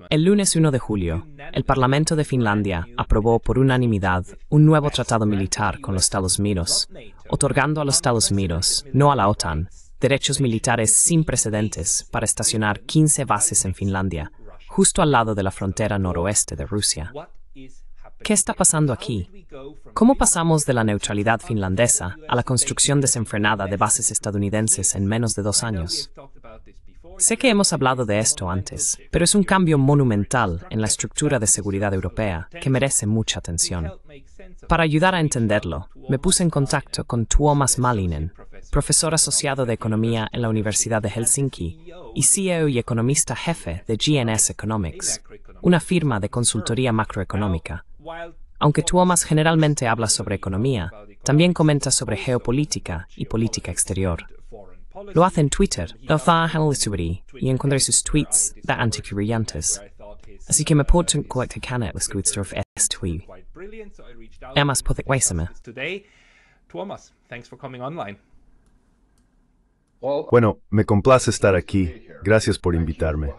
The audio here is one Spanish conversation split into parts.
El lunes 1 de julio, el Parlamento de Finlandia aprobó por unanimidad un nuevo tratado militar con los Estados Unidos, otorgando a los Estados Unidos, no a la OTAN, derechos militares sin precedentes para estacionar 15 bases en Finlandia, justo al lado de la frontera noroeste de Rusia. ¿Qué está pasando aquí? ¿Cómo pasamos de la neutralidad finlandesa a la construcción desenfrenada de bases estadounidenses en menos de 2 años? Sé que hemos hablado de esto antes, pero es un cambio monumental en la estructura de seguridad europea que merece mucha atención. Para ayudar a entenderlo, me puse en contacto con Tuomas Malinen, profesor asociado de Economía en la Universidad de Helsinki y CEO y economista jefe de GNS Economics, una firma de consultoría macroeconómica. Aunque Tuomas generalmente habla sobre economía, también comenta sobre geopolítica y política exterior. Lo hace en Twitter, y encontré sus tweets anticurrientes. Así que me puedo conectar los tweets tweet. Además, Tuomas, thanks for coming online. Bueno, me complace estar aquí. Gracias por invitarme.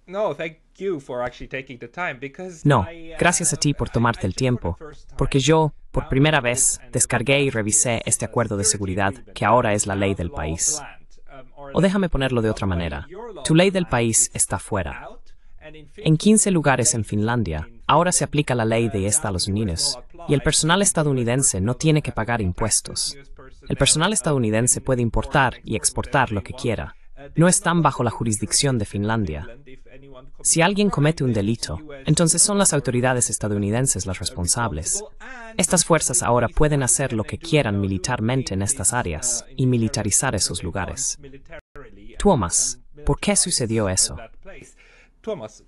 No, thank you for actually taking the time because No, gracias a ti por tomarte el tiempo, porque yo, por primera vez, descargué y revisé este acuerdo de seguridad que ahora es la ley del país. O déjame ponerlo de otra manera, tu ley del país está fuera. En 15 lugares en Finlandia, ahora se aplica la ley de Estados Unidos, y el personal estadounidense no tiene que pagar impuestos. El personal estadounidense puede importar y exportar lo que quiera. No están bajo la jurisdicción de Finlandia. Si alguien comete un delito, entonces son las autoridades estadounidenses las responsables. Estas fuerzas ahora pueden hacer lo que quieran militarmente en estas áreas y militarizar esos lugares. Tuomas, ¿por qué sucedió eso? Tuomas,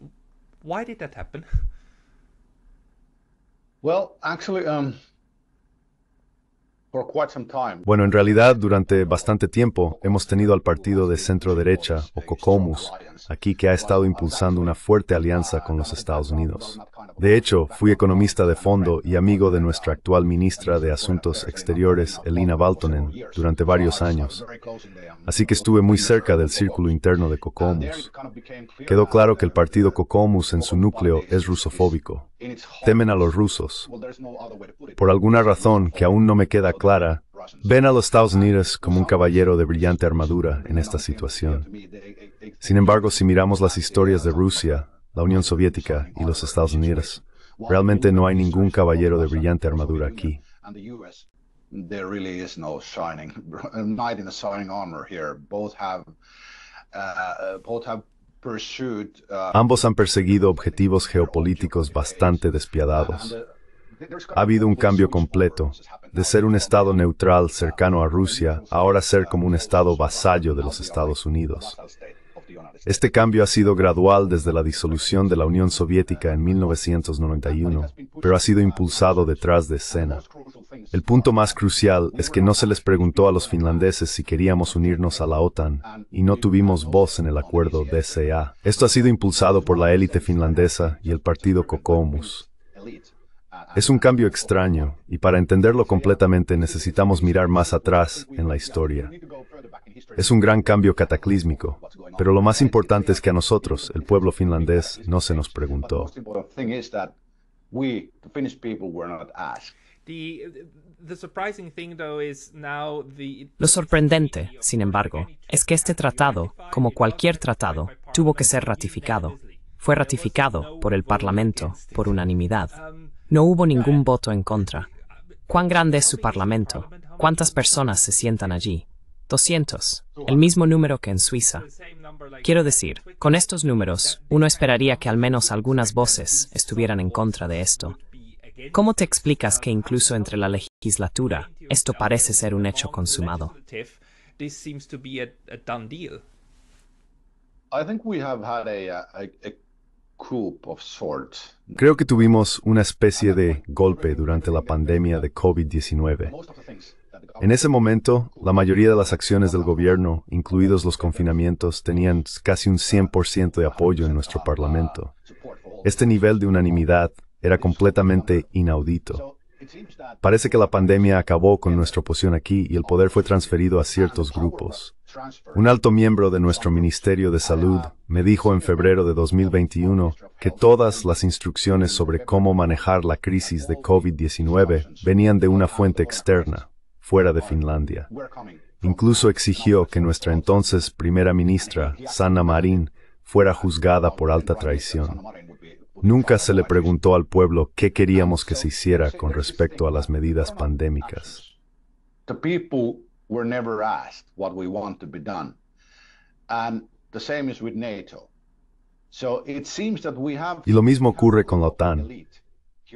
why did that happen? Well, actually, for quite some time. Bueno, en realidad, durante bastante tiempo hemos tenido al partido de centro-derecha, o Kokoomus, aquí que ha estado impulsando una fuerte alianza con los Estados Unidos. De hecho, fui economista de fondo y amigo de nuestra actual ministra de Asuntos Exteriores, Elina Valtonen, durante varios años. Así que estuve muy cerca del círculo interno de Kokoomus. Quedó claro que el partido Kokoomus en su núcleo es rusofóbico. Temen a los rusos. Por alguna razón que aún no me queda clara, ven a los Estados Unidos como un caballero de brillante armadura en esta situación. Sin embargo, si miramos las historias de Rusia, la Unión Soviética y los Estados Unidos, realmente no hay ningún caballero de brillante armadura aquí. There really is no knight in a shining armor here. Both have pursued. Ambos han perseguido objetivos geopolíticos bastante despiadados. Ha habido un cambio completo, de ser un estado neutral cercano a Rusia, a ahora ser como un estado vasallo de los Estados Unidos. Este cambio ha sido gradual desde la disolución de la Unión Soviética en 1991, pero ha sido impulsado detrás de escena. El punto más crucial es que no se les preguntó a los finlandeses si queríamos unirnos a la OTAN, y no tuvimos voz en el acuerdo DCA. Esto ha sido impulsado por la élite finlandesa y el partido Kokoomus. Es un cambio extraño, y para entenderlo completamente necesitamos mirar más atrás en la historia. Es un gran cambio cataclísmico, pero lo más importante es que a nosotros, el pueblo finlandés, no se nos preguntó. Lo sorprendente, sin embargo, es que este tratado, como cualquier tratado, tuvo que ser ratificado. Fue ratificado por el Parlamento por unanimidad. No hubo ningún voto en contra. ¿Cuán grande es su Parlamento? ¿Cuántas personas se sientan allí? 200, el mismo número que en Suiza. Quiero decir, con estos números, uno esperaría que al menos algunas voces estuvieran en contra de esto. ¿Cómo te explicas que incluso entre la legislatura, esto parece ser un hecho consumado? Creo que tuvimos una especie de golpe durante la pandemia de COVID-19. En ese momento, la mayoría de las acciones del gobierno, incluidos los confinamientos, tenían casi un 100% de apoyo en nuestro Parlamento. Este nivel de unanimidad era completamente inaudito. Parece que la pandemia acabó con nuestra oposición aquí y el poder fue transferido a ciertos grupos. Un alto miembro de nuestro Ministerio de Salud me dijo en febrero de 2021 que todas las instrucciones sobre cómo manejar la crisis de COVID-19 venían de una fuente externa, fuera de Finlandia. Incluso exigió que nuestra entonces primera ministra, Sanna Marin, fuera juzgada por alta traición. Nunca se le preguntó al pueblo qué queríamos que se hiciera con respecto a las medidas pandémicas. The people were never asked what we want to be done. And the same is with NATO. So it seems that we have... Y lo mismo ocurre con la OTAN.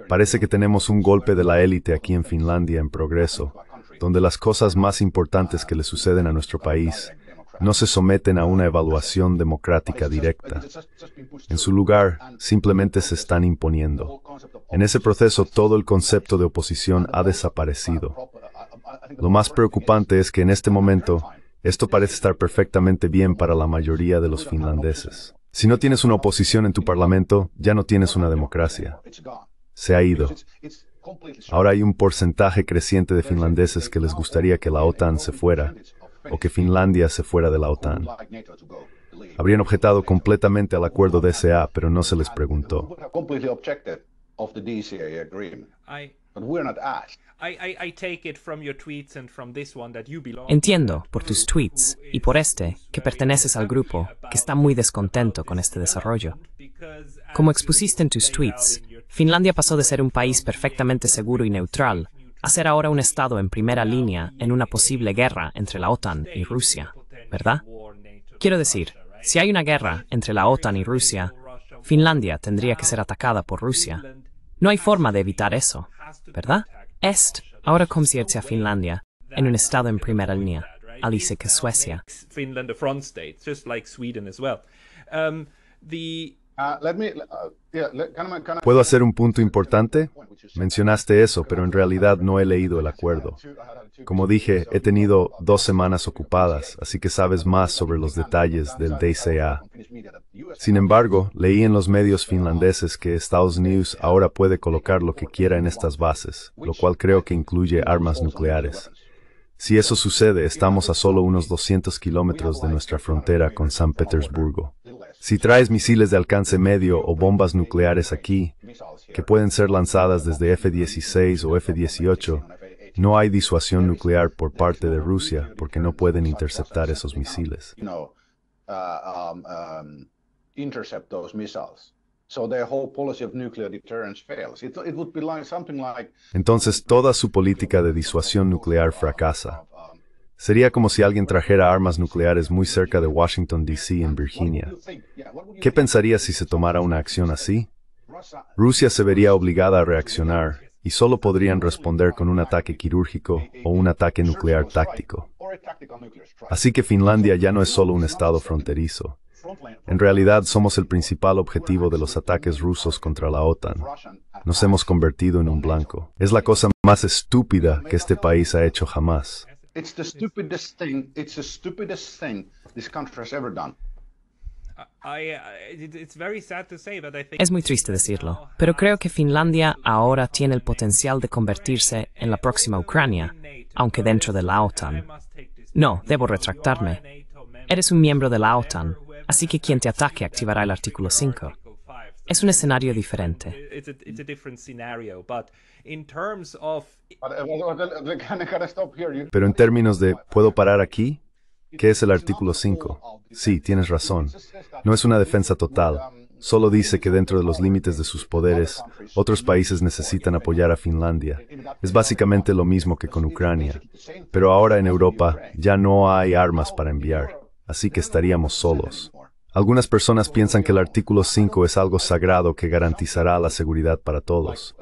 Parece que tenemos un golpe de la élite aquí en Finlandia en progreso, donde las cosas más importantes que le suceden a nuestro país no se someten a una evaluación democrática directa. En su lugar, simplemente se están imponiendo. En ese proceso, todo el concepto de oposición ha desaparecido. Lo más preocupante es que en este momento, esto parece estar perfectamente bien para la mayoría de los finlandeses. Si no tienes una oposición en tu parlamento, ya no tienes una democracia. Se ha ido. Ahora hay un porcentaje creciente de finlandeses que les gustaría que la OTAN se fuera, o que Finlandia se fuera de la OTAN. Habrían objetado completamente al acuerdo DCA, pero no se les preguntó. Entiendo por tus tweets y por que perteneces al grupo que está muy descontento con este desarrollo. Como expusiste en tus tweets, Finlandia pasó de ser un país perfectamente seguro y neutral a ser ahora un estado en primera línea en una posible guerra entre la OTAN y Rusia, ¿verdad? Quiero decir, si hay una guerra entre la OTAN y Rusia, Finlandia tendría que ser atacada por Rusia. No hay forma de evitar eso, ¿verdad? Ahora convierte a Finlandia en un estado en primera línea, al igual que Suecia. Finland a front state, just like Sweden as well. ¿Puedo hacer un punto importante? Mencionaste eso, pero en realidad no he leído el acuerdo. Como dije, he tenido 2 semanas ocupadas, así que sabes más sobre los detalles del DCA. Sin embargo, leí en los medios finlandeses que Estados Unidos ahora puede colocar lo que quiera en estas bases, lo cual creo que incluye armas nucleares. Si eso sucede, estamos a solo unos 200 kilómetros de nuestra frontera con San Petersburgo. Si traes misiles de alcance medio o bombas nucleares aquí, que pueden ser lanzadas desde F-16 o F-18, no hay disuasión nuclear por parte de Rusia porque no pueden interceptar esos misiles. Entonces toda su política de disuasión nuclear fracasa. Sería como si alguien trajera armas nucleares muy cerca de Washington, D.C. en Virginia. ¿Qué pensarías si se tomara una acción así? Rusia se vería obligada a reaccionar y solo podrían responder con un ataque quirúrgico o un ataque nuclear táctico. Así que Finlandia ya no es solo un estado fronterizo. En realidad somos el principal objetivo de los ataques rusos contra la OTAN. Nos hemos convertido en un blanco. Es la cosa más estúpida que este país ha hecho jamás. It's the stupidest thing this country has ever done. Es muy triste decirlo, pero creo que Finlandia ahora tiene el potencial de convertirse en la próxima Ucrania, aunque dentro de la OTAN. No, debo retractarme. Eres un miembro de la OTAN, así que quien te ataque activará el artículo 5. Es un escenario diferente. Pero en términos de ¿puedo parar aquí? ¿Qué es el artículo 5? Sí, tienes razón. No es una defensa total. Solo dice que dentro de los límites de sus poderes, otros países necesitan apoyar a Finlandia. Es básicamente lo mismo que con Ucrania. Pero ahora en Europa ya no hay armas para enviar, así que estaríamos solos. Algunas personas piensan que el artículo 5 es algo sagrado que garantizará la seguridad para todos.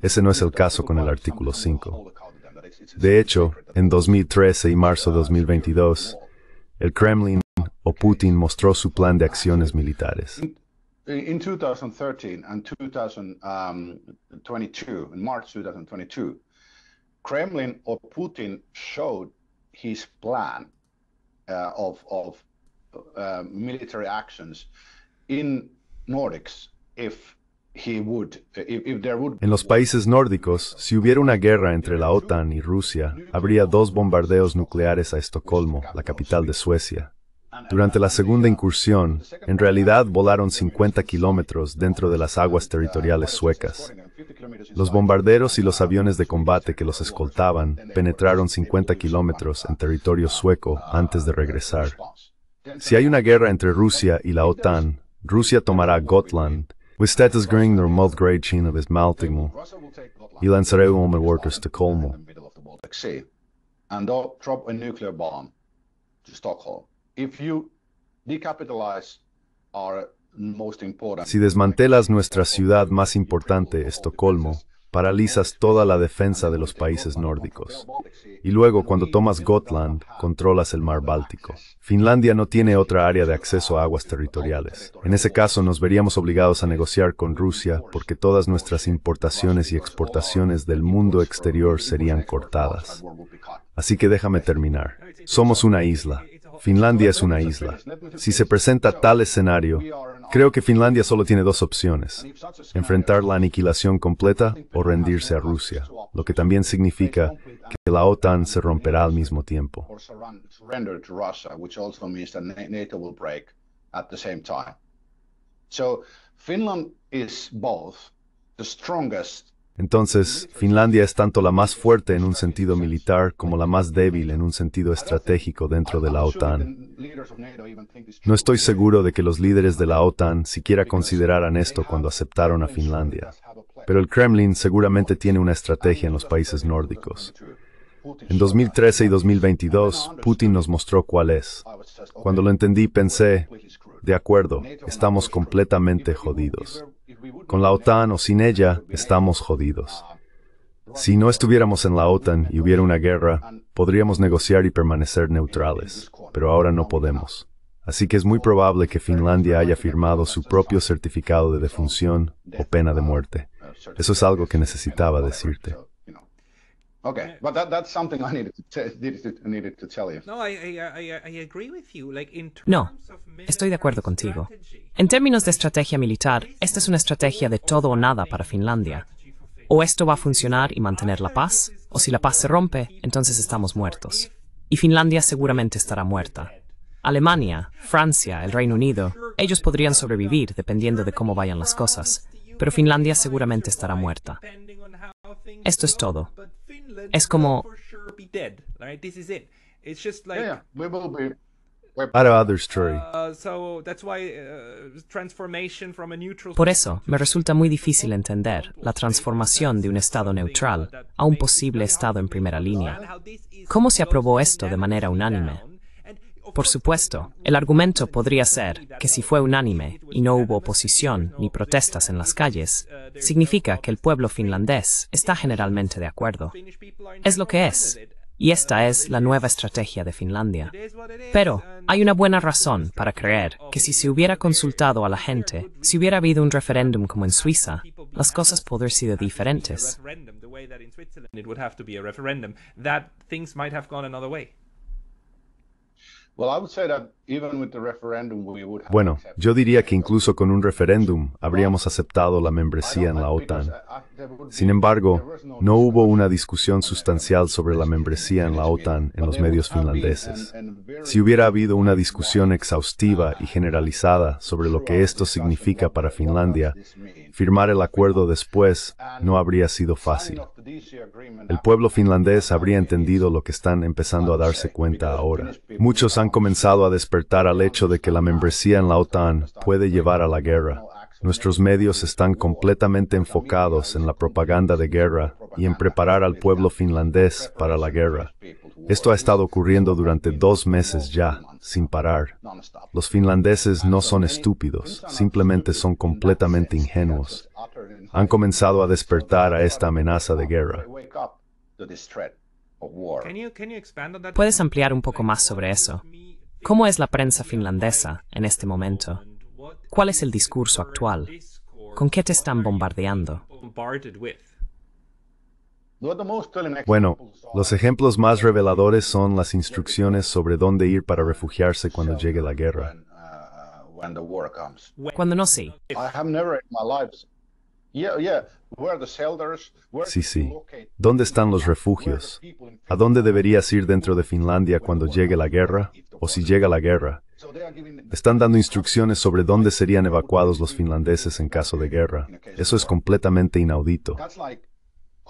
Ese no es el caso con el artículo 5. De hecho, en 2013 y marzo de 2022, el Kremlin o Putin mostró su plan de acciones militares. In 2013 and 2022, in March 2022, Kremlin or Putin showed his plan of military actions in Nordics if En los países nórdicos, si hubiera una guerra entre la OTAN y Rusia, habría 2 bombardeos nucleares a Estocolmo, la capital de Suecia. Durante la segunda incursión, en realidad volaron 50 kilómetros dentro de las aguas territoriales suecas. Los bombarderos y los aviones de combate que los escoltaban penetraron 50 kilómetros en territorio sueco antes de regresar. Si hay una guerra entre Rusia y la OTAN, Rusia tomará Gotland, Wistetesgring Multgradchin of Maltigmo, y lanzará un a Estocolmo. And drop a nuclear bomb to Stockholm. If you decapitalize our most important... Si desmantelas nuestra ciudad más importante, Estocolmo, paralizas toda la defensa de los países nórdicos. Y luego, cuando tomas Gotland, controlas el mar Báltico. Finlandia no tiene otra área de acceso a aguas territoriales. En ese caso, nos veríamos obligados a negociar con Rusia porque todas nuestras importaciones y exportaciones del mundo exterior serían cortadas. Así que déjame terminar. Somos una isla. Finlandia es una isla. Si se presenta tal escenario, creo que Finlandia solo tiene 2 opciones: enfrentar la aniquilación completa o rendirse a Rusia, lo que también significa que la OTAN se romperá al mismo tiempo. Entonces, Finlandia es tanto la más fuerte en un sentido militar como la más débil en un sentido estratégico dentro de la OTAN. No estoy seguro de que los líderes de la OTAN siquiera consideraran esto cuando aceptaron a Finlandia, pero el Kremlin seguramente tiene una estrategia en los países nórdicos. En 2013 y 2022, Putin nos mostró cuál es. Cuando lo entendí, pensé, de acuerdo, estamos completamente jodidos. Con la OTAN o sin ella, estamos jodidos. Si no estuviéramos en la OTAN y hubiera una guerra, podríamos negociar y permanecer neutrales, pero ahora no podemos. Así que es muy probable que Finlandia haya firmado su propio certificado de defunción o pena de muerte. Eso es algo que necesitaba decirte. Okay, but that's something I needed to tell you. No, I agree with you. Like No, estoy de acuerdo contigo. En términos de estrategia militar, esta es una estrategia de todo o nada para Finlandia. O esto va a funcionar y mantener la paz, o si la paz se rompe, entonces estamos muertos. Y Finlandia seguramente estará muerta. Alemania, Francia, el Reino Unido, ellos podrían sobrevivir dependiendo de cómo vayan las cosas, pero Finlandia seguramente estará muerta. Esto es todo. Es como... Por eso, me resulta muy difícil entender la transformación de un estado neutral a un posible estado en primera línea. ¿Cómo se aprobó esto de manera unánime? Por supuesto, el argumento podría ser que si fue unánime y no hubo oposición ni protestas en las calles, significa que el pueblo finlandés está generalmente de acuerdo. Es lo que es, y esta es la nueva estrategia de Finlandia. Pero hay una buena razón para creer que si se hubiera consultado a la gente, si hubiera habido un referéndum como en Suiza, las cosas podrían ser diferentes. Bueno, yo diría que incluso con un referéndum habríamos aceptado la membresía en la OTAN. Sin embargo, no hubo una discusión sustancial sobre la membresía en la OTAN en los medios finlandeses. Si hubiera habido una discusión exhaustiva y generalizada sobre lo que esto significa para Finlandia, firmar el acuerdo después no habría sido fácil. El pueblo finlandés habría entendido lo que están empezando a darse cuenta ahora. Muchos han comenzado a despertar al hecho de que la membresía en la OTAN puede llevar a la guerra. Nuestros medios están completamente enfocados en la propaganda de guerra y en preparar al pueblo finlandés para la guerra. Esto ha estado ocurriendo durante 2 meses ya, sin parar. Los finlandeses no son estúpidos, simplemente son completamente ingenuos. Han comenzado a despertar a esta amenaza de guerra. ¿Puedes ampliar un poco más sobre eso? ¿Cómo es la prensa finlandesa en este momento? ¿Cuál es el discurso actual? ¿Con qué te están bombardeando? Bueno, los ejemplos más reveladores son las instrucciones sobre dónde ir para refugiarse cuando llegue la guerra. Cuando no sí. Sí, sí. ¿Dónde están los refugios? ¿A dónde deberías ir dentro de Finlandia cuando llegue la guerra? O si llega la guerra. Están dando instrucciones sobre dónde serían evacuados los finlandeses en caso de guerra. Eso es completamente inaudito.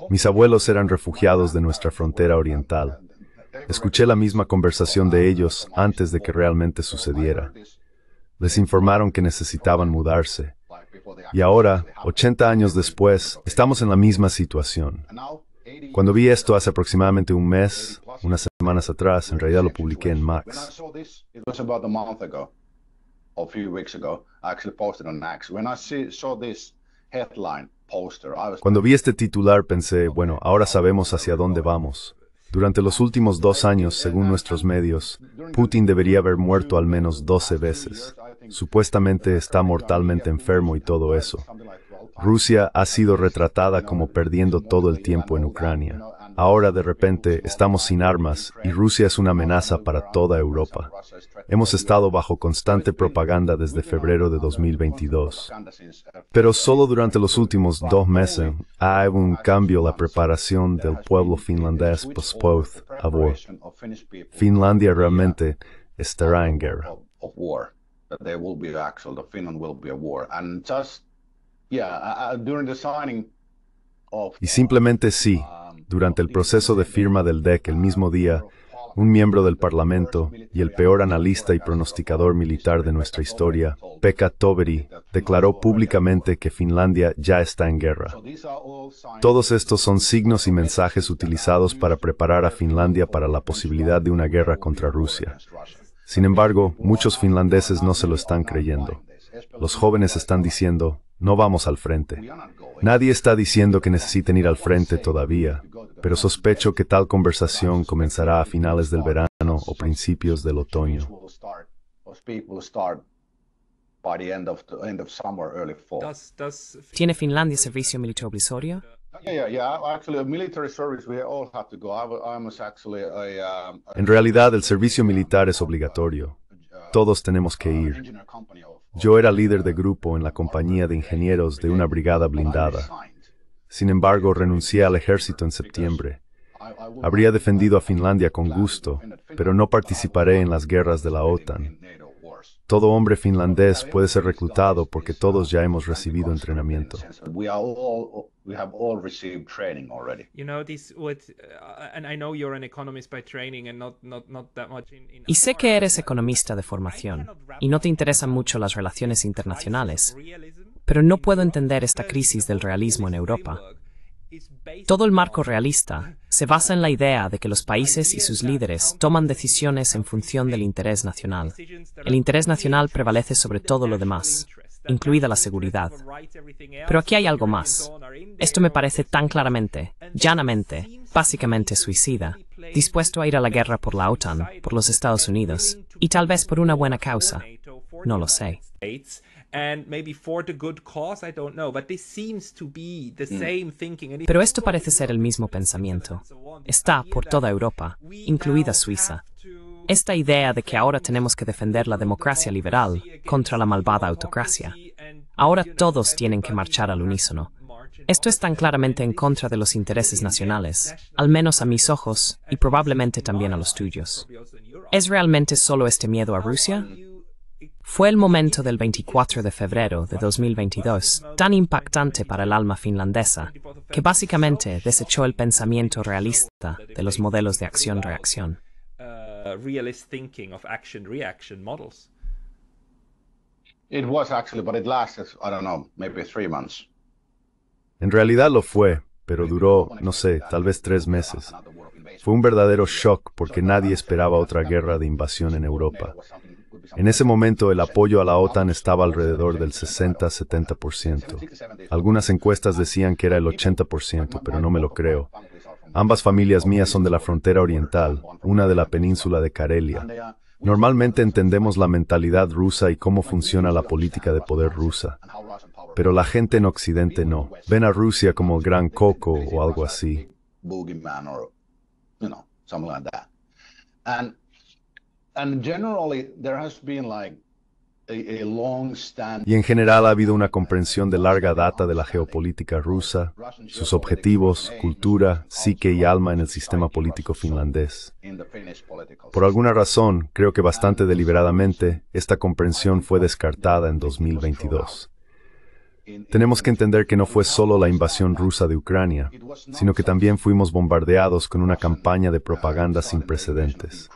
Mis abuelos eran refugiados de nuestra frontera oriental. Escuché la misma conversación de ellos antes de que realmente sucediera. Les informaron que necesitaban mudarse. Y ahora, 80 años después, estamos en la misma situación. Cuando vi esto hace aproximadamente un mes, unas semanas atrás, en realidad lo publiqué en Max. Cuando vi este titular pensé, bueno, ahora sabemos hacia dónde vamos. Durante los últimos 2 años, según nuestros medios, Putin debería haber muerto al menos 12 veces. Supuestamente está mortalmente enfermo y todo eso. Rusia ha sido retratada como perdiendo todo el tiempo en Ucrania. Ahora, de repente, estamos sin armas y Rusia es una amenaza para toda Europa. Hemos estado bajo constante propaganda desde febrero de 2022. Pero solo durante los últimos 2 meses ha habido un cambio en la preparación del pueblo finlandés post-war. Finlandia realmente estará en guerra. Y simplemente sí, durante el proceso de firma del DEC el mismo día, un miembro del Parlamento y el peor analista y pronosticador militar de nuestra historia, Pekka Toveri, declaró públicamente que Finlandia ya está en guerra. Todos estos son signos y mensajes utilizados para preparar a Finlandia para la posibilidad de una guerra contra Rusia. Sin embargo, muchos finlandeses no se lo están creyendo. Los jóvenes están diciendo, no vamos al frente. Nadie está diciendo que necesiten ir al frente todavía, pero sospecho que tal conversación comenzará a finales del verano o principios del otoño. ¿Tiene Finlandia servicio militar obligatorio? En realidad, el servicio militar es obligatorio. Todos tenemos que ir. Yo era líder de grupo en la compañía de ingenieros de una brigada blindada. Sin embargo, renuncié al ejército en septiembre. Habría defendido a Finlandia con gusto, pero no participaré en las guerras de la OTAN. Todo hombre finlandés puede ser reclutado porque todos ya hemos recibido entrenamiento. Y sé que eres economista de formación, y no te interesan mucho las relaciones internacionales, pero no puedo entender esta crisis del realismo en Europa. Todo el marco realista se basa en la idea de que los países y sus líderes toman decisiones en función del interés nacional. El interés nacional prevalece sobre todo lo demás, incluida la seguridad. Pero aquí hay algo más. Esto me parece tan claramente, llanamente, básicamente suicida, dispuesto a ir a la guerra por la OTAN, por los Estados Unidos, y tal vez por una buena causa. No lo sé. Pero esto parece ser el mismo pensamiento. Está por toda Europa, incluida Suiza. Esta idea de que ahora tenemos que defender la democracia liberal contra la malvada autocracia. Ahora todos tienen que marchar al unísono. Esto es tan claramente en contra de los intereses nacionales, al menos a mis ojos, y probablemente también a los tuyos. ¿Es realmente solo este miedo a Rusia? Fue el momento del 24 de febrero de 2022 tan impactante para el alma finlandesa que básicamente desechó el pensamiento realista de los modelos de acción-reacción. En realidad lo fue, pero duró, no sé, tal vez 3 meses. Fue un verdadero shock porque nadie esperaba otra guerra de invasión en Europa. En ese momento el apoyo a la OTAN estaba alrededor del 60-70%. Algunas encuestas decían que era el 80%, pero no me lo creo. Ambas familias mías son de la frontera oriental, una de la península de Karelia. Normalmente entendemos la mentalidad rusa y cómo funciona la política de poder rusa. Pero la gente en Occidente no. Ven a Rusia como el gran coco o algo así. And generally, there has been Y en general ha habido una comprensión de larga data de la geopolítica rusa, sus objetivos, cultura, psique y alma en el sistema político finlandés. Por alguna razón, creo que bastante deliberadamente, esta comprensión fue descartada en 2022. Tenemos que entender que no fue solo la invasión rusa de Ucrania, sino que también fuimos bombardeados con una campaña de propaganda sin precedentes.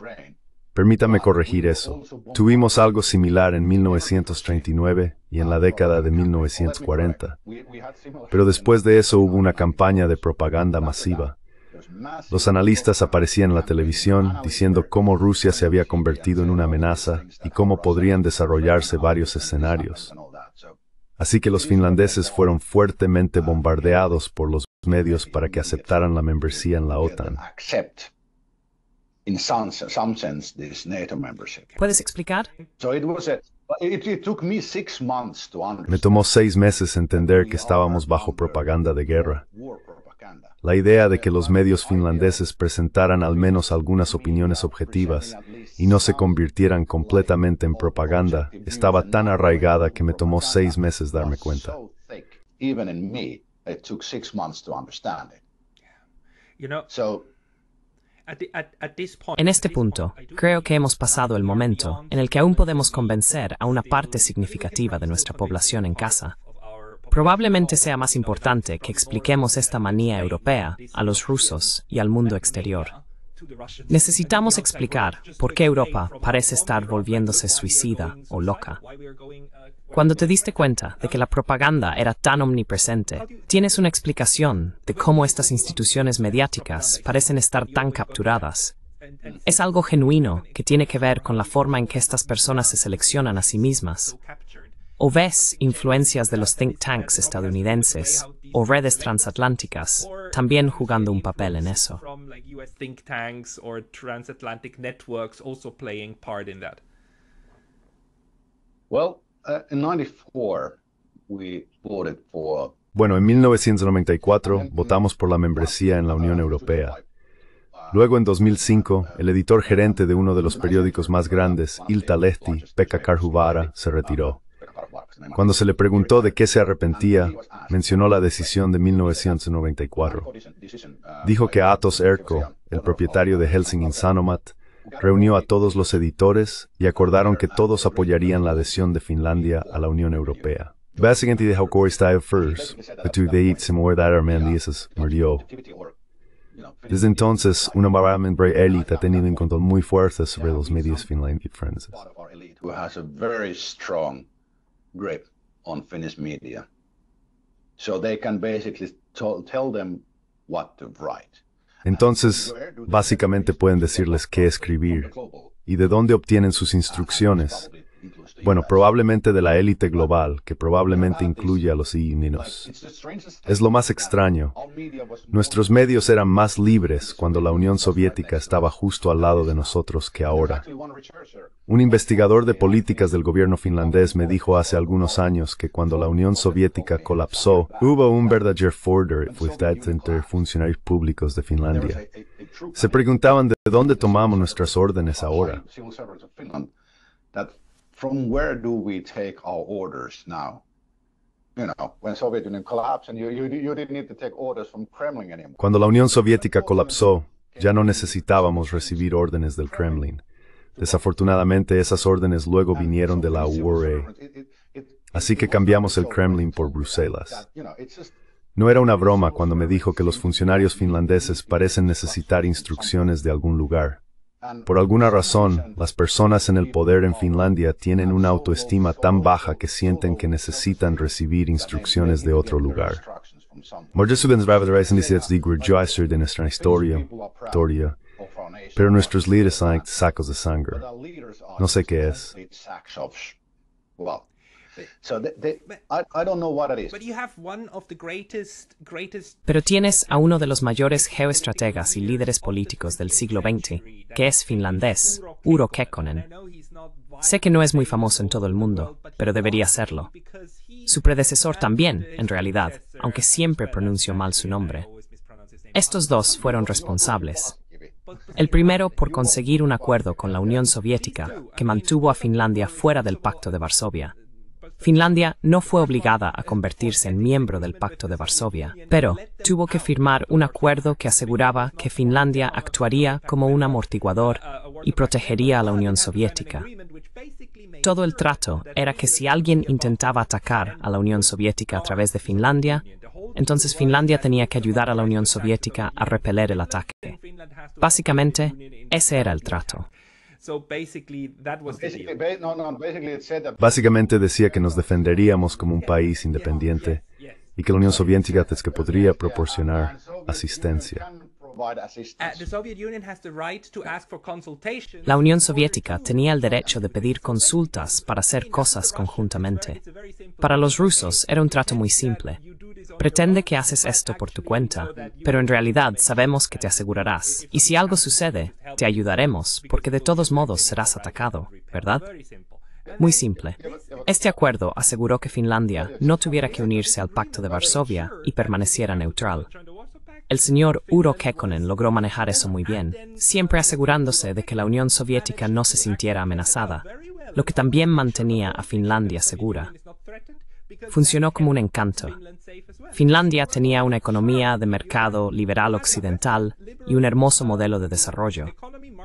Permítame corregir eso. Tuvimos algo similar en 1939 y en la década de 1940. Pero después de eso hubo una campaña de propaganda masiva. Los analistas aparecían en la televisión diciendo cómo Rusia se había convertido en una amenaza y cómo podrían desarrollarse varios escenarios. Así que los finlandeses fueron fuertemente bombardeados por los medios para que aceptaran la membresía en la OTAN. ¿Puedes explicar? Me tomó 6 meses entender que estábamos bajo propaganda de guerra. La idea de que los medios finlandeses presentaran al menos algunas opiniones objetivas y no se convirtieran completamente en propaganda estaba tan arraigada que me tomó 6 meses darme cuenta. En este punto, creo que hemos pasado el momento en el que aún podemos convencer a una parte significativa de nuestra población en casa. Probablemente sea más importante que expliquemos esta manía europea a los rusos y al mundo exterior. Necesitamos explicar por qué Europa parece estar volviéndose suicida o loca. Cuando te diste cuenta de que la propaganda era tan omnipresente, ¿tienes una explicación de cómo estas instituciones mediáticas parecen estar tan capturadas? ¿Es algo genuino que tiene que ver con la forma en que estas personas se seleccionan a sí mismas? ¿O ves influencias de los think tanks estadounidenses o redes transatlánticas también jugando un papel en eso? Bueno, en 1994 votamos por la membresía en la Unión Europea. Luego, en 2005, el editor gerente de uno de los periódicos más grandes, Iltalehti, Pekka Karhuvaara, se retiró. Cuando se le preguntó de qué se arrepentía, mencionó la decisión de 1994. Dijo que Atos Erkko, el propietario de Helsingin Sanomat, reunió a todos los editores y acordaron que todos apoyarían la adhesión de Finlandia a la Unión Europea. Básicamente dijo que estaba first, Desde entonces, una membresía élite ha tenido un control muy fuerte sobre los medios finlandeses. Grip on Finnish media, so they can basically tell them what to write. Entonces, básicamente pueden decirles qué escribir y de dónde obtienen sus instrucciones. Bueno, probablemente de la élite global, que probablemente incluye a los iuninos. Es lo más extraño. Nuestros medios eran más libres cuando la Unión Soviética estaba justo al lado de nosotros que ahora. Un investigador de políticas del gobierno finlandés me dijo hace algunos años que cuando la Unión Soviética colapsó, hubo un verdadero furor entre funcionarios públicos de Finlandia. Se preguntaban de dónde tomamos nuestras órdenes ahora. From where do we take our orders now? You know, when Soviet Union collapsed and you didn't need to take orders from Kremlin anymore. Cuando la Unión Soviética colapsó, ya no necesitábamos recibir órdenes del Kremlin. Desafortunadamente, esas órdenes luego vinieron de la URA. Así que cambiamos el Kremlin por Bruselas. No era una broma cuando me dijo que los funcionarios finlandeses parecen necesitar instrucciones de algún lugar. Por alguna razón, las personas en el poder en Finlandia tienen una autoestima tan baja que sienten que necesitan recibir instrucciones de otro lugar. De nuestra historia, pero nuestros líderes son sacos de sangre. No sé qué es. Pero tienes a uno de los mayores geoestrategas y líderes políticos del siglo XX, que es finlandés, Urho Kekkonen. Sé que no es muy famoso en todo el mundo, pero debería serlo. Su predecesor también, en realidad, aunque siempre pronunció mal su nombre. Estos dos fueron responsables. El primero por conseguir un acuerdo con la Unión Soviética que mantuvo a Finlandia fuera del Pacto de Varsovia. Finlandia no fue obligada a convertirse en miembro del Pacto de Varsovia, pero tuvo que firmar un acuerdo que aseguraba que Finlandia actuaría como un amortiguador y protegería a la Unión Soviética. Todo el trato era que si alguien intentaba atacar a la Unión Soviética a través de Finlandia, entonces Finlandia tenía que ayudar a la Unión Soviética a repeler el ataque. Básicamente, ese era el trato. Básicamente decía que nos defenderíamos como un país independiente y que la Unión Soviética es que podría proporcionar asistencia. La Unión Soviética tenía el derecho de pedir consultas para hacer cosas conjuntamente. Para los rusos era un trato muy simple. Pretende que haces esto por tu cuenta, pero en realidad sabemos que te asegurarás. Y si algo sucede, te ayudaremos, porque de todos modos serás atacado, ¿verdad? Muy simple. Este acuerdo aseguró que Finlandia no tuviera que unirse al Pacto de Varsovia y permaneciera neutral. El señor Urho Kekkonen logró manejar eso muy bien, siempre asegurándose de que la Unión Soviética no se sintiera amenazada, lo que también mantenía a Finlandia segura. Funcionó como un encanto. Finlandia tenía una economía de mercado liberal occidental y un hermoso modelo de desarrollo.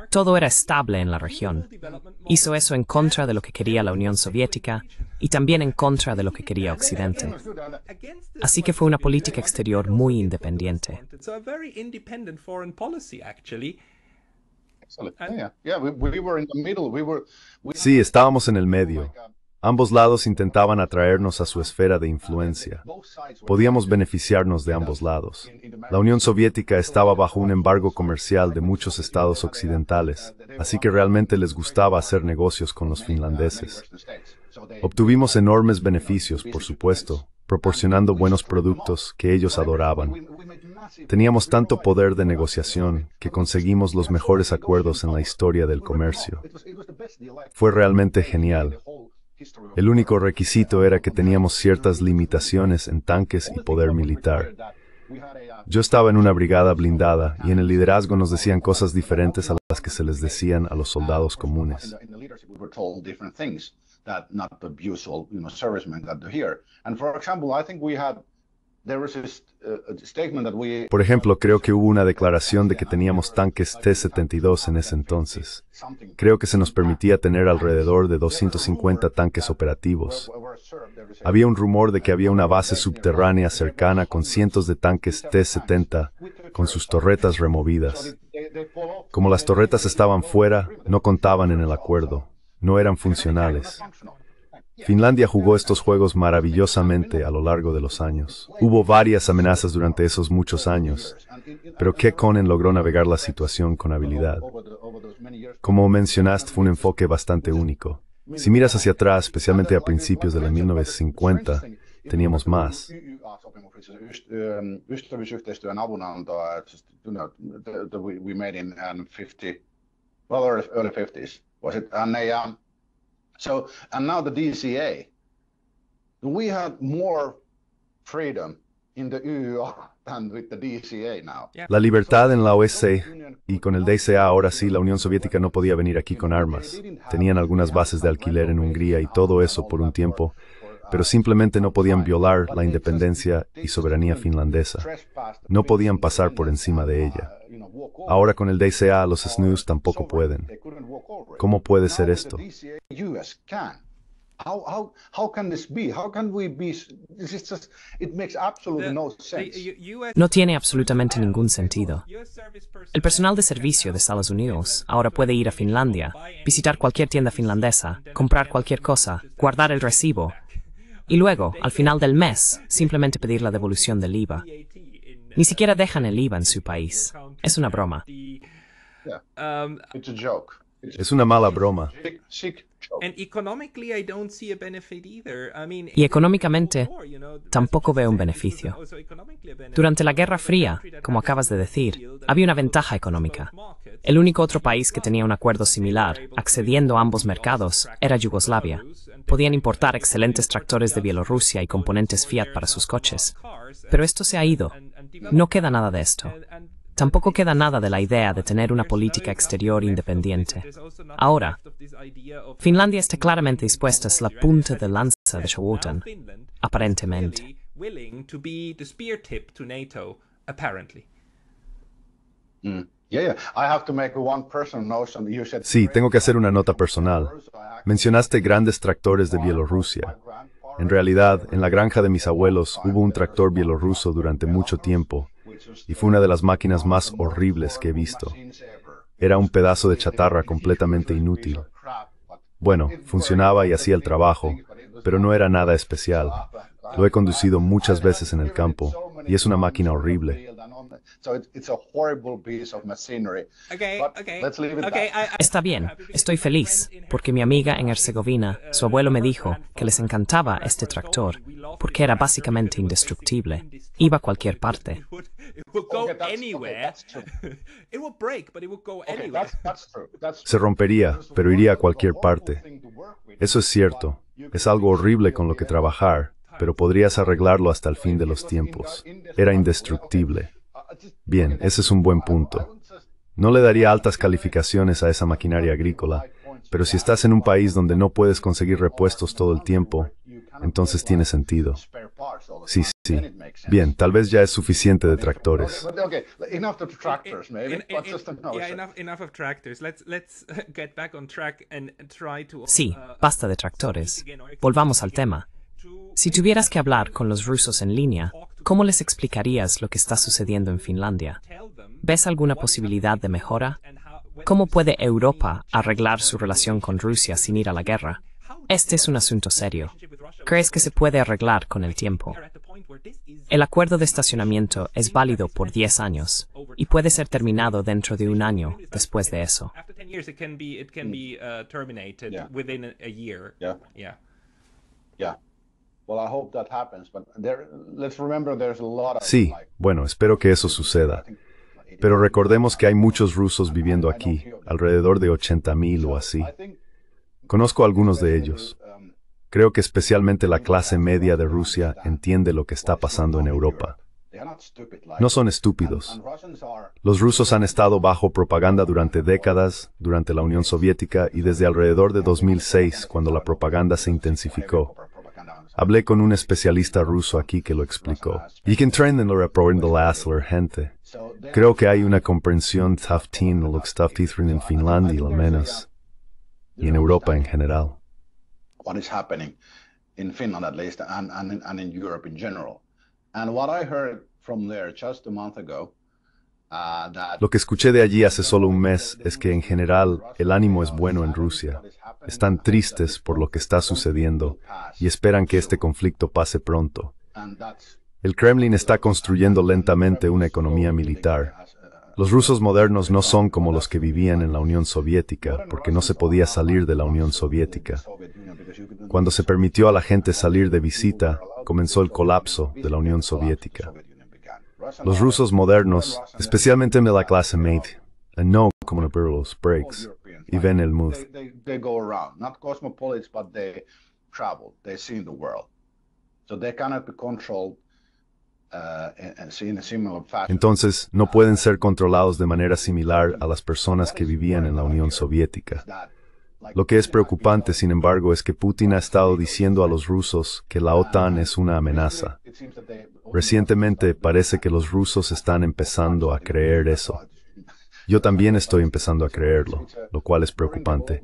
Todo era estable en la región. Hizo eso en contra de lo que quería la Unión Soviética y también en contra de lo que quería Occidente. Así que fue una política exterior muy independiente. Sí, estábamos en el medio. Ambos lados intentaban atraernos a su esfera de influencia. Podíamos beneficiarnos de ambos lados. La Unión Soviética estaba bajo un embargo comercial de muchos estados occidentales, así que realmente les gustaba hacer negocios con los finlandeses. Obtuvimos enormes beneficios, por supuesto, proporcionando buenos productos que ellos adoraban. Teníamos tanto poder de negociación que conseguimos los mejores acuerdos en la historia del comercio. Fue realmente genial. El único requisito era que teníamos ciertas limitaciones en tanques y poder militar. Yo estaba en una brigada blindada y en el liderazgo nos decían cosas diferentes a las que se les decían a los soldados comunes. Por ejemplo, creo que hubo una declaración de que teníamos tanques T-72 en ese entonces. Creo que se nos permitía tener alrededor de 250 tanques operativos. Había un rumor de que había una base subterránea cercana con cientos de tanques T-70 con sus torretas removidas. Como las torretas estaban fuera, no contaban en el acuerdo. No eran funcionales. Finlandia jugó estos juegos maravillosamente a lo largo de los años. Hubo varias amenazas durante esos muchos años, pero Kekkonen logró navegar la situación con habilidad. Como mencionaste, fue un enfoque bastante único. Si miras hacia atrás, especialmente a principios de los 1950, teníamos más. So, and now the DCA, we had more freedom in the UUA than with the DCA now. La libertad en la OSCE y con el DCA ahora sí, la Unión Soviética no podía venir aquí con armas. Tenían algunas bases de alquiler en Hungría y todo eso por un tiempo, pero simplemente no podían violar la independencia y soberanía finlandesa. No podían pasar por encima de ella. Ahora con el DCA los SNUs tampoco pueden. ¿Cómo puede ser esto? No tiene absolutamente ningún sentido. El personal de servicio de Estados Unidos ahora puede ir a Finlandia, visitar cualquier tienda finlandesa, comprar cualquier cosa, guardar el recibo y luego, al final del mes, simplemente pedir la devolución del IVA. Ni siquiera dejan el IVA en su país. Es una broma. Es una mala broma. Y económicamente, tampoco veo un beneficio. Durante la Guerra Fría, como acabas de decir, había una ventaja económica. El único otro país que tenía un acuerdo similar, accediendo a ambos mercados, era Yugoslavia. Podían importar excelentes tractores de Bielorrusia y componentes Fiat para sus coches. Pero esto se ha ido. No queda nada de esto. Tampoco queda nada de la idea de tener una política exterior independiente. Ahora, Finlandia está claramente dispuesta a ser la punta de lanza de la OTAN, aparentemente. Sí, tengo que hacer una nota personal. Mencionaste grandes tractores de Bielorrusia. En realidad, en la granja de mis abuelos hubo un tractor bielorruso durante mucho tiempo, y fue una de las máquinas más horribles que he visto. Era un pedazo de chatarra completamente inútil. Bueno, funcionaba y hacía el trabajo, pero no era nada especial. Lo he conducido muchas veces en el campo, y es una máquina horrible. Está bien, estoy feliz, porque mi amiga en Herzegovina, su abuelo me dijo que les encantaba este tractor, porque era básicamente indestructible. Iba a cualquier parte. Se rompería, pero iría a cualquier parte. Eso es cierto. Es algo horrible con lo que trabajar, pero podrías arreglarlo hasta el fin de los tiempos. Era indestructible. Bien, ese es un buen punto. No le daría altas calificaciones a esa maquinaria agrícola, pero si estás en un país donde no puedes conseguir repuestos todo el tiempo, entonces tiene sentido. Sí. Bien, tal vez ya es suficiente de tractores. Sí, basta de tractores. Volvamos al tema. Si tuvieras que hablar con los rusos en línea, ¿cómo les explicarías lo que está sucediendo en Finlandia? ¿Ves alguna posibilidad de mejora? ¿Cómo puede Europa arreglar su relación con Rusia sin ir a la guerra? Este es un asunto serio. ¿Crees que se puede arreglar con el tiempo? El acuerdo de estacionamiento es válido por 10 años y puede ser terminado dentro de un año después de eso. Sí, bueno, espero que eso suceda. Pero recordemos que hay muchos rusos viviendo aquí, alrededor de 80,000 o así. Conozco a algunos de ellos. Creo que especialmente la clase media de Rusia entiende lo que está pasando en Europa. No son estúpidos. Los rusos han estado bajo propaganda durante décadas, durante la Unión Soviética y desde alrededor de 2006, cuando la propaganda se intensificó. Hablé con un especialista ruso aquí que lo explicó. Y que la gente. Creo que hay una comprensión taftin de lo que está ocurriendo en Finlandia, al menos, y en Europa en general. What is happening in Finland at least, and in Europe in general. And what I heard from there just a month ago, Lo que escuché de allí hace solo un mes es que en general el ánimo es bueno en Rusia. Están tristes por lo que está sucediendo y esperan que este conflicto pase pronto. El Kremlin está construyendo lentamente una economía militar. Los rusos modernos no son como los que vivían en la Unión Soviética, porque no se podía salir de la Unión Soviética. Cuando se permitió a la gente salir de visita, comenzó el colapso de la Unión Soviética. Los rusos modernos, especialmente de la clase media, no como los breaks, y ven el mundo. they go around, not cosmopolites, but they travel, they see the world. So they cannot be controlled in a similar fashion. Entonces, no pueden ser controlados de manera similar a las personas que vivían en la Unión Soviética. Lo que es preocupante, sin embargo, es que Putin ha estado diciendo a los rusos que la OTAN es una amenaza. Recientemente parece que los rusos están empezando a creer eso. Yo también estoy empezando a creerlo, lo cual es preocupante.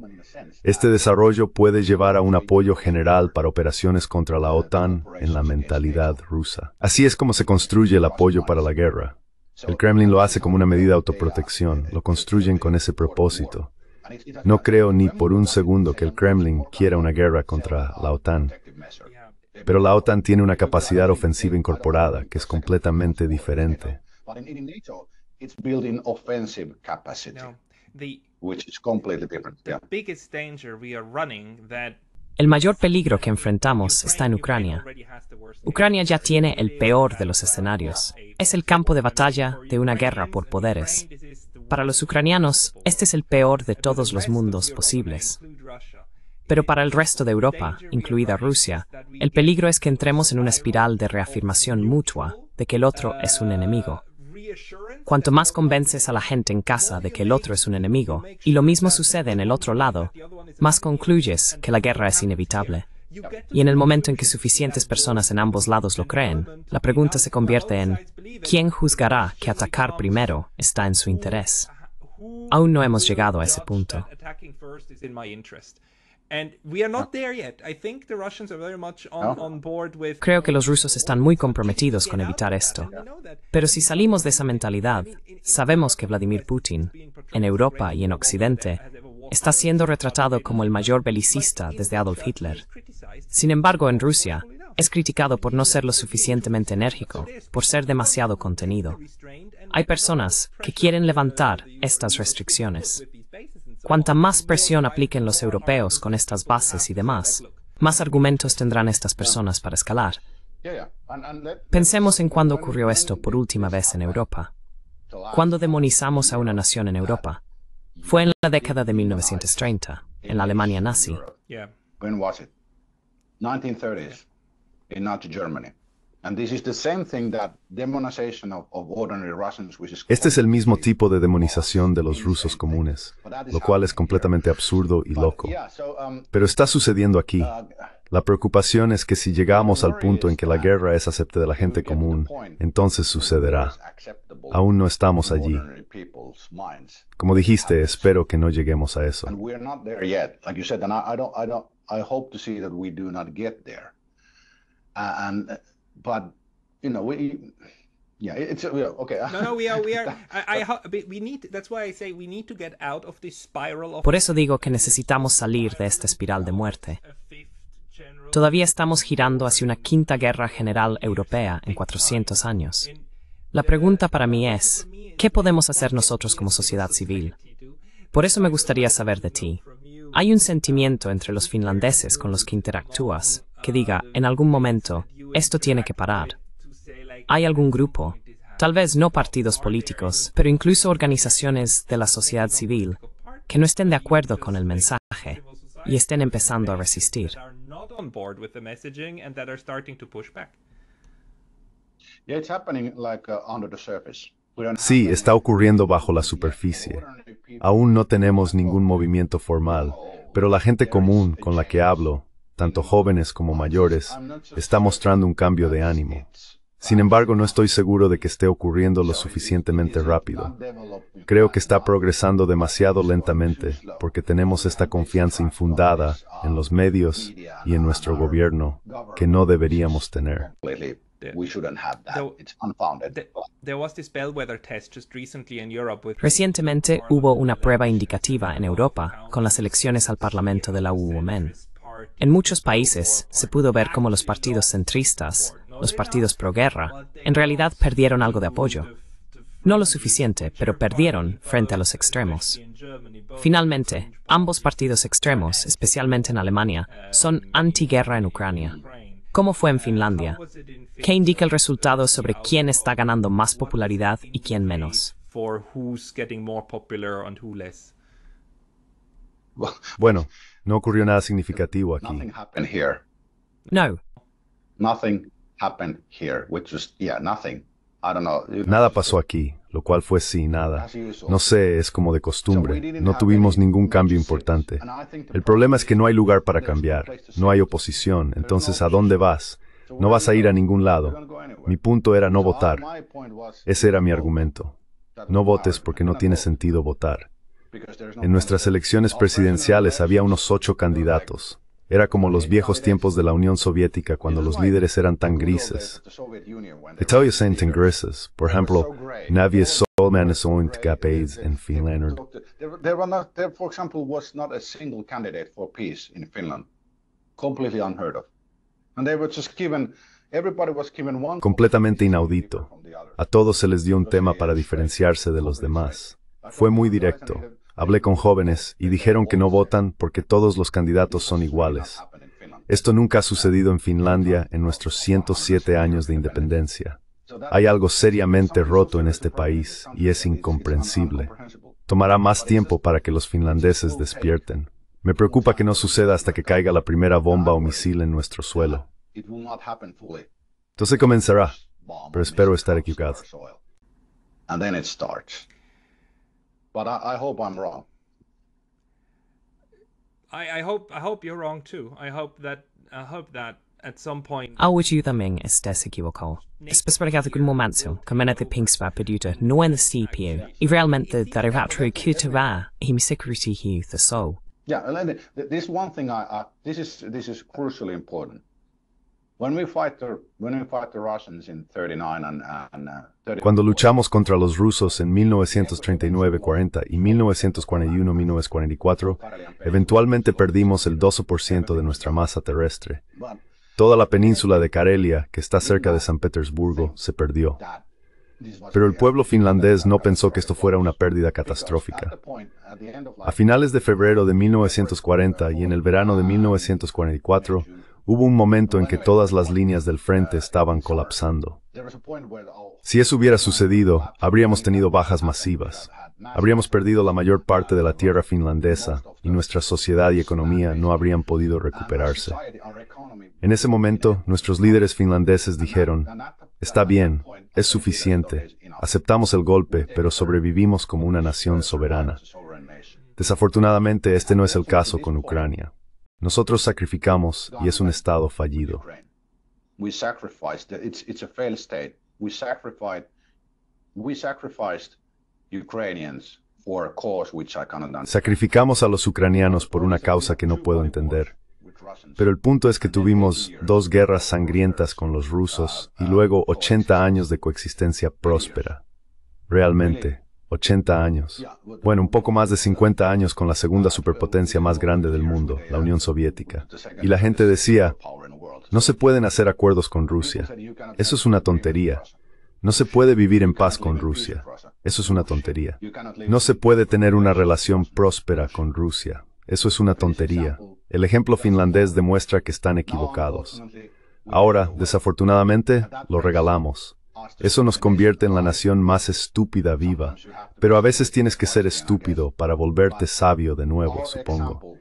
Este desarrollo puede llevar a un apoyo general para operaciones contra la OTAN en la mentalidad rusa. Así es como se construye el apoyo para la guerra. El Kremlin lo hace como una medida de autoprotección, lo construyen con ese propósito. No creo ni por un segundo que el Kremlin quiera una guerra contra la OTAN. Pero la OTAN tiene una capacidad ofensiva incorporada que es completamente diferente. It's building offensive capacity, which is completely different. El mayor peligro que enfrentamos está en Ucrania. Ucrania ya tiene el peor de los escenarios. Es el campo de batalla de una guerra por poderes. Para los ucranianos, este es el peor de todos los mundos posibles. Pero para el resto de Europa, incluida Rusia, el peligro es que entremos en una espiral de reafirmación mutua de que el otro es un enemigo. Cuanto más convences a la gente en casa de que el otro es un enemigo, y lo mismo sucede en el otro lado, más concluyes que la guerra es inevitable. Y en el momento en que suficientes personas en ambos lados lo creen, la pregunta se convierte en ¿quién juzgará que atacar primero está en su interés? Aún no hemos llegado a ese punto. Creo que los rusos están muy comprometidos con evitar esto. Pero si salimos de esa mentalidad, sabemos que Vladimir Putin, en Europa y en Occidente, está siendo retratado como el mayor belicista desde Adolf Hitler. Sin embargo, en Rusia, es criticado por no ser lo suficientemente enérgico, por ser demasiado contenido. Hay personas que quieren levantar estas restricciones. Cuanta más presión apliquen los europeos con estas bases y demás, más argumentos tendrán estas personas para escalar. Pensemos en cuándo ocurrió esto por última vez en Europa. ¿Cuándo demonizamos a una nación en Europa? Fue en la década de 1930, en la Alemania nazi. When was it? 1930s in Nazi Germany. And this is the same thing that demonization of ordinary Russians, which is Este es el mismo tipo de demonización de los rusos comunes, lo cual es completamente absurdo y loco. Pero está sucediendo aquí. La preocupación es que si llegamos al punto en que la guerra es aceptada de la gente común, entonces sucederá. Aún no estamos allí. Como dijiste, espero que no lleguemos a eso. But you know, it's okay. No, we are. We need. That's why I say we need to get out of this spiral of. Por eso digo que necesitamos salir de esta espiral de muerte. Todavía estamos girando hacia una quinta guerra general europea en 400 años. La pregunta para mí es, ¿qué podemos hacer nosotros como sociedad civil? Por eso me gustaría saber de ti. ¿Hay un sentimiento entre los finlandeses con los que interactúas que diga, en algún momento, esto tiene que parar? ¿Hay algún grupo, tal vez no partidos políticos, pero incluso organizaciones de la sociedad civil, que no estén de acuerdo con el mensaje y estén empezando a resistir? Sí, está ocurriendo bajo la superficie. Aún no tenemos ningún movimiento formal, pero la gente común con la que hablo, tanto jóvenes como mayores, está mostrando un cambio de ánimo. Sin embargo, no estoy seguro de que esté ocurriendo lo suficientemente rápido. Creo que está progresando demasiado lentamente, porque tenemos esta confianza infundada en los medios y en nuestro gobierno que no deberíamos tener. Recientemente hubo una prueba indicativa en Europa con las elecciones al Parlamento de la UOMEN. En muchos países se pudo ver cómo los partidos centristas, los partidos pro-guerra, en realidad perdieron algo de apoyo. No lo suficiente, pero perdieron frente a los extremos. Finalmente, ambos partidos extremos, especialmente en Alemania, son anti-guerra en Ucrania. ¿Cómo fue en Finlandia? ¿Qué indica el resultado sobre quién está ganando más popularidad y quién menos? Bueno, no ocurrió nada significativo aquí. No. Nada pasó aquí, lo cual fue sí, nada. No sé, es como de costumbre. No tuvimos ningún cambio importante. El problema es que no hay lugar para cambiar. No hay oposición. Entonces, ¿a dónde vas? No vas a ir a ningún lado. Mi punto era no votar. Ese era mi argumento. No votes porque no tiene sentido votar. En nuestras elecciones presidenciales había unos 8 candidatos. Era como los viejos tiempos de la Unión Soviética cuando los líderes eran tan grises. Italia sind tan grises. Por ejemplo, Navies Solmanesoint Gapades en Finland. There, for example, was not a single candidate for peace in Finland. Completely unheard of. And they were just given, everybody was given one. Completamente inaudito. A todos se les dio un tema para diferenciarse de los demás. Fue muy directo. Hablé con jóvenes y dijeron que no votan porque todos los candidatos son iguales. Esto nunca ha sucedido en Finlandia en nuestros 107 años de independencia. Hay algo seriamente roto en este país y es incomprensible. Tomará más tiempo para que los finlandeses despierten. Me preocupa que no suceda hasta que caiga la primera bomba o misil en nuestro suelo. Entonces comenzará, pero espero estar equivocado. and then it starts. But I hope I'm wrong. I hope you're wrong too. I hope that at some point. Auitiu también estés equivocado. Especialmente algún momento, como de pingspa peduta, no en CPU, y realmente deriva true QTV, y mi security hiu the so. Yeah, this one thing this is crucially important. When we fight the Russians in 39 and 30. Cuando luchamos contra los rusos en 1939-40 y 1941-1944, eventualmente perdimos el 12% de nuestra masa terrestre. Toda la península de Karelia, que está cerca de San Petersburgo, se perdió. Pero el pueblo finlandés no pensó que esto fuera una pérdida catastrófica. A finales de febrero de 1940 y en el verano de 1944, hubo un momento en que todas las líneas del frente estaban colapsando. Si eso hubiera sucedido, habríamos tenido bajas masivas. Habríamos perdido la mayor parte de la tierra finlandesa y nuestra sociedad y economía no habrían podido recuperarse. En ese momento, nuestros líderes finlandeses dijeron, está bien, es suficiente, aceptamos el golpe, pero sobrevivimos como una nación soberana. Desafortunadamente, este no es el caso con Ucrania. Nosotros sacrificamos y es un estado fallido. Sacrificamos a los ucranianos por una causa que no puedo entender. Pero el punto es que tuvimos 2 guerras sangrientas con los rusos y luego 80 años de coexistencia próspera. Realmente, 80 años. Bueno, un poco más de 50 años con la segunda superpotencia más grande del mundo, la Unión Soviética. Y la gente decía, no se pueden hacer acuerdos con Rusia. Eso es una tontería. No se puede vivir en paz con Rusia. Eso es una tontería. No se puede tener una relación próspera con Rusia. Eso es una tontería. El ejemplo finlandés demuestra que están equivocados. Ahora, desafortunadamente, lo regalamos. Eso nos convierte en la nación más estúpida viva, pero a veces tienes que ser estúpido para volverte sabio de nuevo, supongo.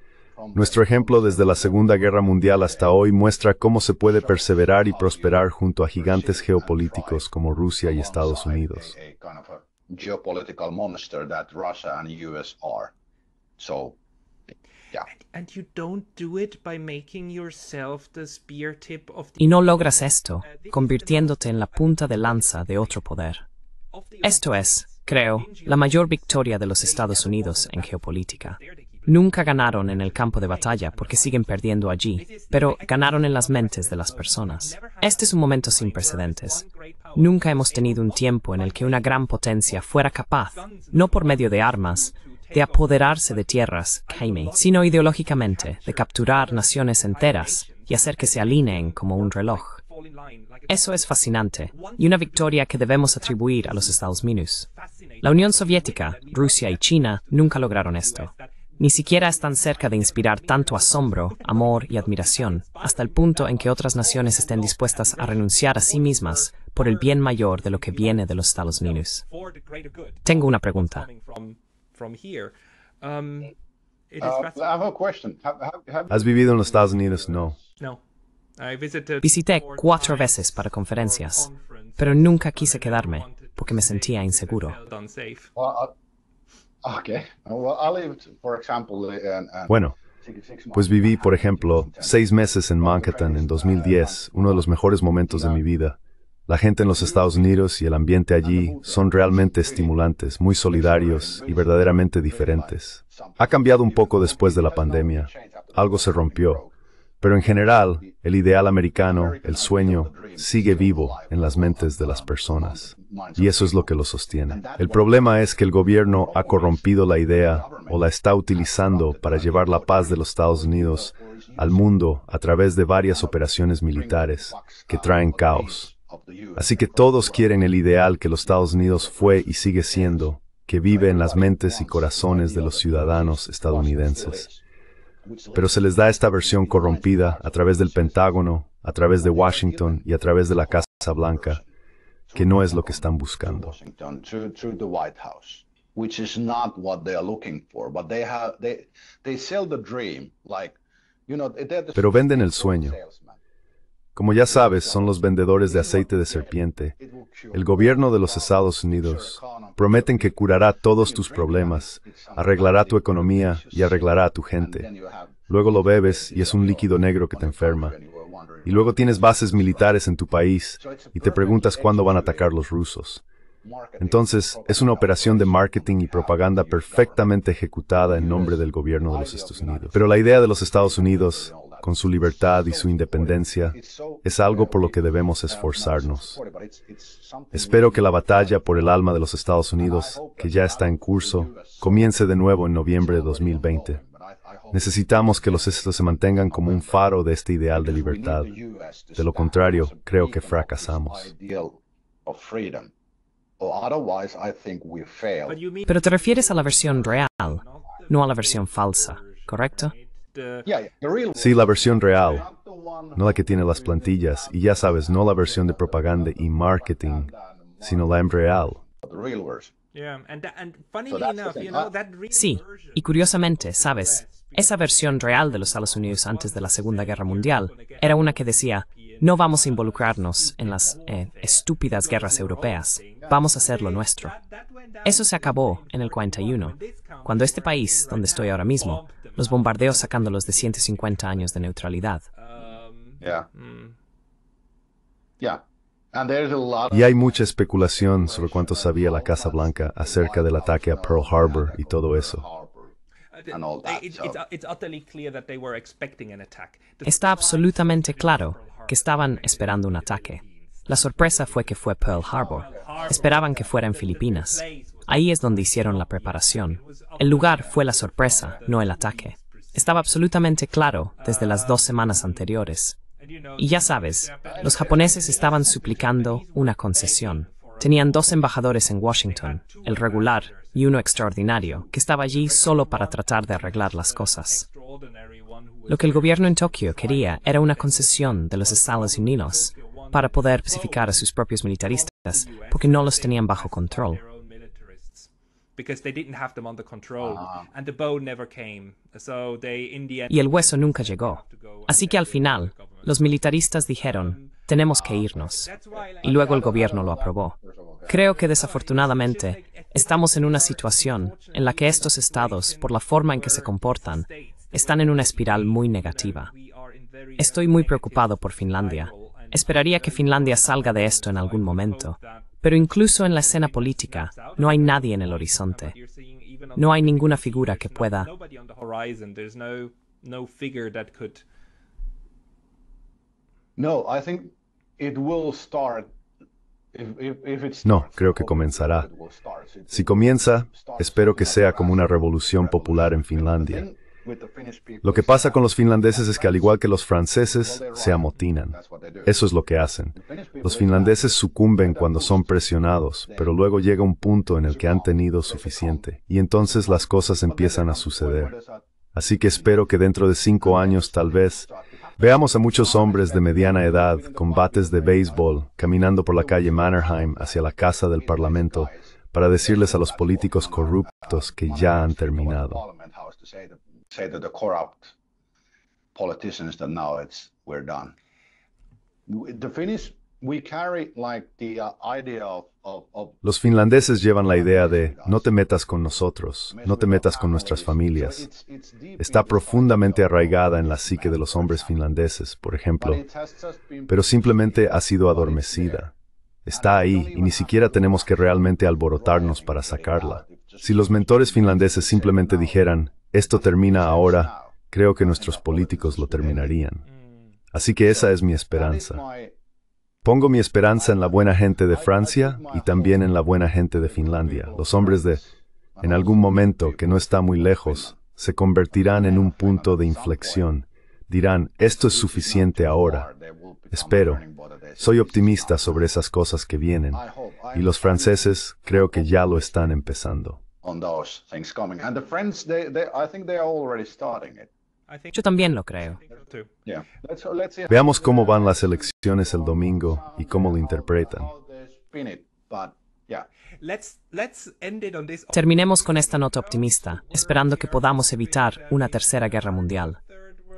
Nuestro ejemplo desde la Segunda Guerra Mundial hasta hoy muestra cómo se puede perseverar y prosperar junto a gigantes geopolíticos como Rusia y Estados Unidos. Y no logras esto, convirtiéndote en la punta de lanza de otro poder. Esto es, creo, la mayor victoria de los Estados Unidos en geopolítica. Nunca ganaron en el campo de batalla porque siguen perdiendo allí, pero ganaron en las mentes de las personas. Este es un momento sin precedentes. Nunca hemos tenido un tiempo en el que una gran potencia fuera capaz, no por medio de armas, de apoderarse de tierras, sino ideológicamente, de capturar naciones enteras y hacer que se alineen como un reloj. Eso es fascinante, y una victoria que debemos atribuir a los Estados Unidos. La Unión Soviética, Rusia y China nunca lograron esto. Ni siquiera están cerca de inspirar tanto asombro, amor y admiración, hasta el punto en que otras naciones estén dispuestas a renunciar a sí mismas por el bien mayor de lo que viene de los Estados Unidos. Tengo una pregunta. ¿Has vivido en los Estados Unidos? No. Visité 4 veces para conferencias, pero nunca quise quedarme porque me sentía inseguro. Bueno, pues viví, por ejemplo, 6 meses en Manhattan en 2010, uno de los mejores momentos de mi vida. La gente en los Estados Unidos y el ambiente allí son realmente estimulantes, muy solidarios y verdaderamente diferentes. Ha cambiado un poco después de la pandemia. Algo se rompió. Pero en general, el ideal americano, el sueño, sigue vivo en las mentes de las personas. Y eso es lo que lo sostiene. El problema es que el gobierno ha corrompido la idea o la está utilizando para llevar la paz de los Estados Unidos al mundo a través de varias operaciones militares que traen caos. Así que todos quieren el ideal que los Estados Unidos fue y sigue siendo, que vive en las mentes y corazones de los ciudadanos estadounidenses. Pero se les da esta versión corrompida a través del Pentágono, a través de Washington y a través de la Casa Blanca, que no es lo que están buscando. Pero venden el sueño, Como ya sabes, son los vendedores de aceite de serpiente. El gobierno de los Estados Unidos prometen que curará todos tus problemas, arreglará tu economía y arreglará a tu gente. Luego lo bebes y es un líquido negro que te enferma. Y luego tienes bases militares en tu país y te preguntas cuándo van a atacar los rusos. Entonces, es una operación de marketing y propaganda perfectamente ejecutada en nombre del gobierno de los Estados Unidos. Pero la idea de los Estados Unidos, con su libertad y su independencia, es algo por lo que debemos esforzarnos. Espero que la batalla por el alma de los Estados Unidos, que ya está en curso, comience de nuevo en noviembre de 2020. Necesitamos que los Estados se mantengan como un faro de este ideal de libertad. De lo contrario, creo que fracasamos. Pero te refieres a la versión real, no a la versión falsa, ¿correcto? Sí, la versión real, no la que tiene las plantillas, y ya sabes, no la versión de propaganda y marketing, sino la real. Sí, y curiosamente, ¿sabes? Esa versión real de los Estados Unidos antes de la Segunda Guerra Mundial era una que decía: no vamos a involucrarnos en las estúpidas guerras europeas, vamos a hacer lo nuestro. Eso se acabó en el 41, cuando este país, donde estoy ahora mismo, los bombardeó sacándolos de 150 años de neutralidad. Y hay mucha especulación sobre cuánto sabía la Casa Blanca acerca del ataque a Pearl Harbor y todo eso. Está absolutamente claro que estaban esperando un ataque. La sorpresa fue que fue Pearl Harbor. Esperaban que fuera en Filipinas. Ahí es donde hicieron la preparación. El lugar fue la sorpresa, no el ataque. Estaba absolutamente claro desde las 2 semanas anteriores. Y ya sabes, los japoneses estaban suplicando una concesión. Tenían 2 embajadores en Washington, el regular y uno extraordinario, que estaba allí solo para tratar de arreglar las cosas. Lo que el gobierno en Tokio quería era una concesión de los Estados Unidos para poder pacificar a sus propios militaristas, porque no los tenían bajo control. Y el hueso nunca llegó. Así que al final, los militaristas dijeron: tenemos que irnos. Y luego el gobierno lo aprobó. Creo que desafortunadamente estamos en una situación en la que estos estados, por la forma en que se comportan, están en una espiral muy negativa. Estoy muy preocupado por Finlandia. Esperaría que Finlandia salga de esto en algún momento. Pero incluso en la escena política, no hay nadie en el horizonte. No hay ninguna figura que pueda. No, creo que comenzará. Si comienza, espero que sea como una revolución popular en Finlandia. Lo que pasa con los finlandeses es que, al igual que los franceses, se amotinan. Eso es lo que hacen. Los finlandeses sucumben cuando son presionados, pero luego llega un punto en el que han tenido suficiente, y entonces las cosas empiezan a suceder. Así que espero que dentro de 5 años, tal vez, veamos a muchos hombres de mediana edad, con bates de béisbol, caminando por la calle Mannerheim hacia la casa del Parlamento, para decirles a los políticos corruptos que ya han terminado. Say to the corrupt politicians that now we're done. The Finnish, we carry like the idea of Los finlandeses llevan la idea de: no te metas con nosotros, no te metas con nuestras familias. Está profundamente arraigada en la psique de los hombres finlandeses, por ejemplo, pero simplemente ha sido adormecida. Está ahí y ni siquiera tenemos que realmente alborotarnos para sacarla. Si los mentores finlandeses simplemente dijeran: esto termina ahora, creo que nuestros políticos lo terminarían. Así que esa es mi esperanza. Pongo mi esperanza en la buena gente de Francia y también en la buena gente de Finlandia. Los hombres en algún momento, que no está muy lejos, se convertirán en un punto de inflexión. Dirán: esto es suficiente ahora. Espero. Soy optimista sobre esas cosas que vienen. Y los franceses creo que ya lo están empezando. Yo también lo creo. Veamos cómo van las elecciones el domingo y cómo lo interpretan. Terminemos con esta nota optimista, esperando que podamos evitar una tercera guerra mundial.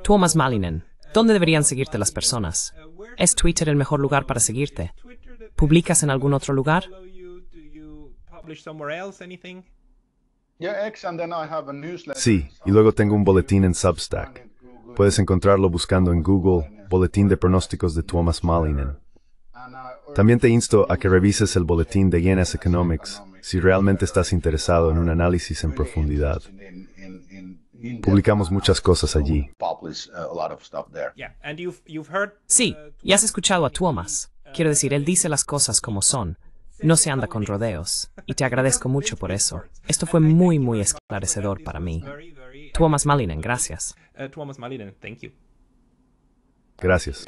Tuomas Malinen, ¿Dónde deberían seguirte las personas? ¿Es Twitter el mejor lugar para seguirte? ¿Publicas en algún otro lugar? Sí, y luego tengo un boletín en Substack. Puedes encontrarlo buscando en Google Boletín de Pronósticos de Tuomas Malinen. También te insto a que revises el boletín de INS Economics si realmente estás interesado en un análisis en profundidad. Publicamos muchas cosas allí. Sí, y has escuchado a Tuomas. Quiero decir, él dice las cosas como son. No se anda con rodeos. Y te agradezco mucho por eso. Esto fue muy, muy esclarecedor para mí. Tuomas Malinen, gracias. Tuomas Malinen, thank you. Gracias.